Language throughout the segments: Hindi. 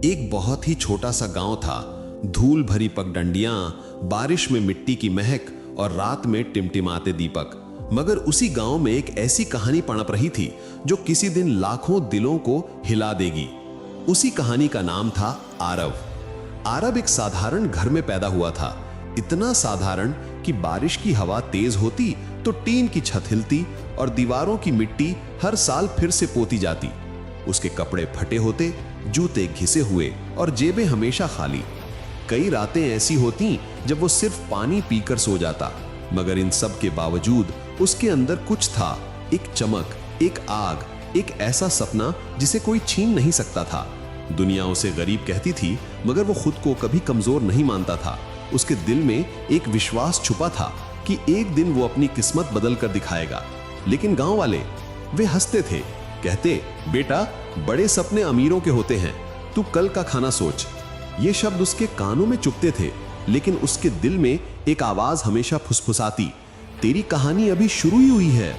एक बहुत ही छोटा सा गांव था। धूल भरी पगडंडियां, बारिश में मिट्टी की महक और रात में टिमटिमाते दीपक। मगर उसी गांव में एक ऐसी कहानी पनप रही थी जो किसी दिन लाखों दिलों को हिला देगी। उसी कहानी का नाम था आरव। आरव एक साधारण घर में पैदा हुआ था, इतना साधारण कि बारिश की हवा तेज होती तो टीन की छत हिलती और दीवारों की मिट्टी हर साल फिर से पोती जाती। उसके कपड़े फटे होते, जूते घिसे हुए और जेबें हमेशा खाली। कई रातें ऐसी होती जब वो सिर्फ पानी पीकर सो जाता, मगर इन सब के बावजूद उसके अंदर कुछ था, एक चमक, एक आग, एक ऐसा सपना जिसे कोई छीन नहीं सकता था। दुनिया उसे गरीब कहती थी, मगर वो खुद को कभी कमजोर नहीं मानता था। उसके दिल में एक विश्वास छुपा था कि एक दिन वो अपनी किस्मत बदल कर दिखाएगा। लेकिन गांव वाले वे हंसते थे, कहते, बेटा बड़े सपने अमीरों के होते हैं, तू कल का खाना सोच। ये शब्द उसके कानों में चुभते थे, लेकिन उसके दिल में एक आवाज हमेशा फुसफुसाती, तेरी कहानी अभी शुरू ही हुई है।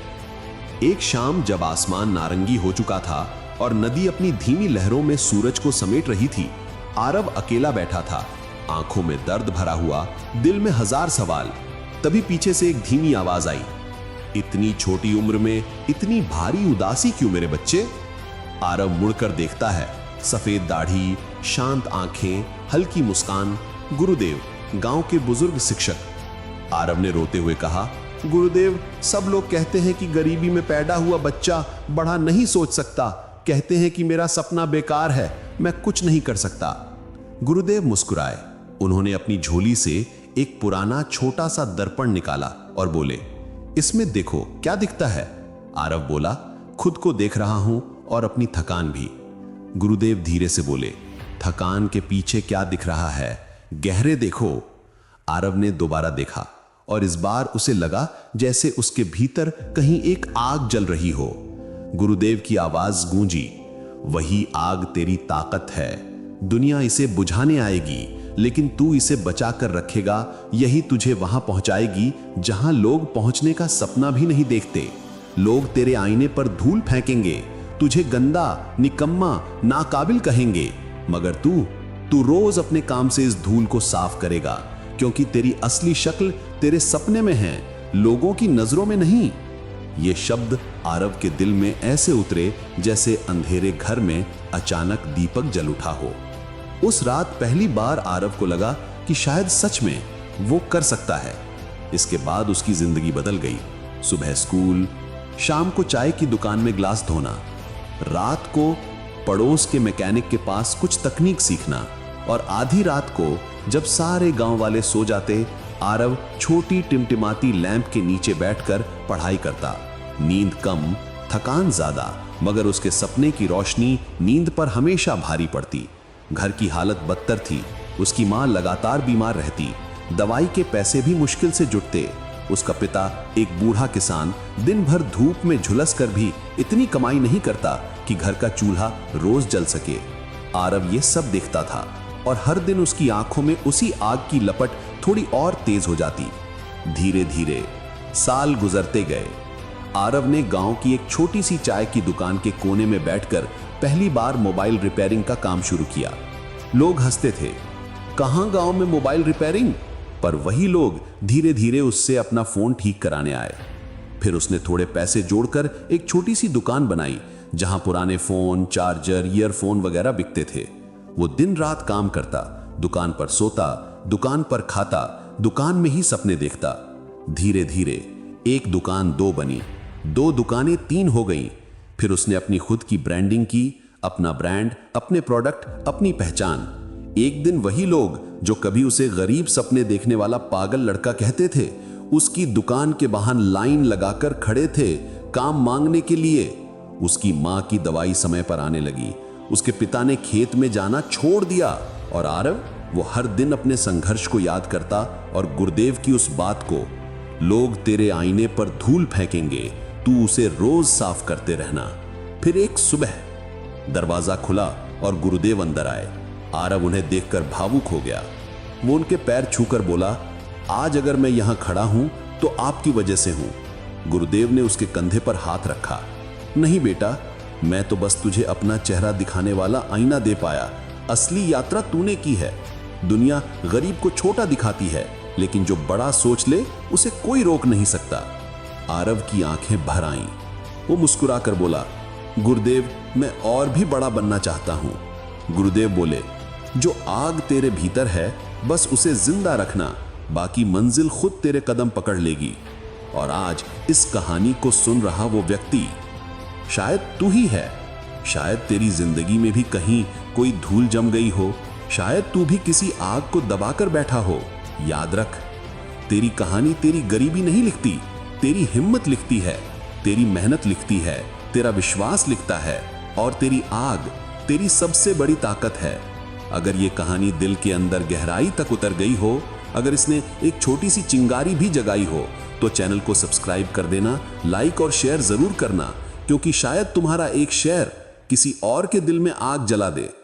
एक शाम जब आसमान नारंगी हो चुका था और नदी अपनी धीमी लहरों में सूरज को समेट रही थी, आरव अकेला बैठा था, आंखों में दर्द भरा हुआ, दिल में हजार सवाल। तभी पीछे से एक धीमी आवाज आई, इतनी छोटी उम्र में इतनी भारी उदासी क्यों मेरे बच्चे? आरव मुड़कर देखता है, सफेद दाढ़ी, शांत आंखें, हल्की मुस्कान। गुरुदेव, गांव के बुजुर्ग शिक्षक। आरव ने रोते हुए कहा, गुरुदेव, सब लोग कहते हैं कि गरीबी में पैदा हुआ बच्चा बड़ा नहीं सोच सकता, कहते हैं कि मेरा सपना बेकार है, मैं कुछ नहीं कर सकता। गुरुदेव मुस्कुराए। उन्होंने अपनी झोली से एक पुराना छोटा सा दर्पण निकाला और बोले, इसमें देखो क्या दिखता है? आरव बोला, खुद को देख रहा हूं और अपनी थकान भी। गुरुदेव धीरे से बोले, थकान के पीछे क्या दिख रहा है? गहरे देखो। आरव ने दोबारा देखा और इस बार उसे लगा जैसे उसके भीतर कहीं एक आग जल रही हो। गुरुदेव की आवाज गूंजी, वही आग तेरी ताकत है, दुनिया इसे बुझाने आएगी, लेकिन तू इसे बचा कर रखेगा, यही तुझे वहां पहुंचाएगी जहां लोग पहुंचने का सपना भी नहीं देखते। लोग तेरे आईने पर धूल फेंकेंगे, तुझे गंदा, निकम्मा, नाकाबिल कहेंगे, मगर तू रोज अपने काम से इस धूल को साफ करेगा, क्योंकि तेरी असली शक्ल तेरे सपने में है, लोगों की नजरों में नहीं। ये शब्द आरव के दिल में ऐसे उतरे जैसे अंधेरे घर में अचानक दीपक जल उठा हो। उस रात पहली बार आरव को लगा कि शायद सच में वो कर सकता है। इसके बाद उसकी जिंदगी बदल गई। सुबह स्कूल, शाम को चाय की दुकान में ग्लास धोना, रात को पड़ोस के मैकेनिक के पास कुछ तकनीक सीखना, और आधी रात को जब सारे गांव वाले सो जाते, आरव छोटी टिमटिमाती लैंप के नीचे बैठकर पढ़ाई करता। नींद कम, थकान ज्यादा, मगर उसके सपने की रोशनी नींद पर हमेशा भारी पड़ती। घर की हालत बदतर थी, उसकी मां लगातार बीमार रहती, दवाई के पैसे भी मुश्किल से जुटते। उसका पिता एक बूढ़ा किसान दिन भर धूप में झुलस कर भी इतनी कमाई नहीं करता कि घर का चूल्हा रोज जल सके। आरव ये सब देखता था और हर दिन उसकी आंखों में उसी आग की लपट थोड़ी और तेज हो जाती। धीरे धीरे साल गुजरते गए। आरव ने गांव की एक छोटी सी चाय की दुकान के कोने में बैठकर पहली बार मोबाइल रिपेयरिंग का काम शुरू किया। लोग हंसते थे, कहां गांव में मोबाइल रिपेयरिंग? पर वही लोग धीरे धीरे उससे अपना फोन ठीक कराने आए। फिर उसने थोड़े पैसे जोड़कर एक छोटी सी दुकान बनाई जहां पुराने फोन, चार्जर, ईयरफोन वगैरह बिकते थे। वो दिन रात काम करता, दुकान पर सोता, दुकान पर खाता, दुकान में ही सपने देखता। धीरे धीरे एक दुकान 2 बनी, 2 दुकानें 3 हो गईं। फिर उसने अपनी खुद की ब्रांडिंग की, अपना ब्रांड, अपने प्रोडक्ट, अपनी पहचान। एक दिन वही लोग जो कभी उसे गरीब सपने देखने वाला पागल लड़का कहते थे, उसकी दुकान के बाहर लाइन लगाकर खड़े थे काम मांगने के लिए। उसकी मां की दवाई समय पर आने लगी, उसके पिता ने खेत में जाना छोड़ दिया, और आरव वो हर दिन अपने संघर्ष को याद करता और गुरुदेव की उस बात को, लोग तेरे आईने पर धूल फेंकेंगे, तू उसे रोज साफ करते रहना। फिर एक सुबह दरवाजा खुला और गुरुदेव अंदर आए। आरव उन्हें देखकर भावुक हो गया। वो उनके पैर छूकर बोला, आज अगर मैं यहां खड़ा हूं तो आपकी वजह से हूं। गुरुदेव ने उसके कंधे पर हाथ रखा। नहीं बेटा, मैं तो बस तुझे अपना चेहरा दिखाने वाला आईना दे पाया, असली यात्रा तूने की है। दुनिया गरीब को छोटा दिखाती है, लेकिन जो बड़ा सोच ले उसे कोई रोक नहीं सकता। आरव की आंखें भर आईं। वो मुस्कुराकर बोला, गुरुदेव, मैं और भी बड़ा बनना चाहता हूं। गुरुदेव बोले, जो आग तेरे भीतर है बस उसे जिंदा रखना, बाकी मंजिल खुद तेरे कदम पकड़ लेगी। और आज इस कहानी को सुन रहा वो व्यक्ति शायद तू ही है। शायद तेरी जिंदगी में भी कहीं कोई धूल जम गई हो, शायद तू भी किसी आग को दबाकर बैठा हो। याद रख, तेरी कहानी तेरी गरीबी नहीं लिखती, तेरी हिम्मत लिखती है, तेरी मेहनत लिखती है, तेरा विश्वास लिखता है, और तेरी आग तेरी सबसे बड़ी ताकत है। अगर ये कहानी दिल के अंदर गहराई तक उतर गई हो, अगर इसने एक छोटी सी चिंगारी भी जगाई हो, तो चैनल को सब्सक्राइब कर देना, लाइक और शेयर जरूर करना, क्योंकि शायद तुम्हारा एक शेयर किसी और के दिल में आग जला दे।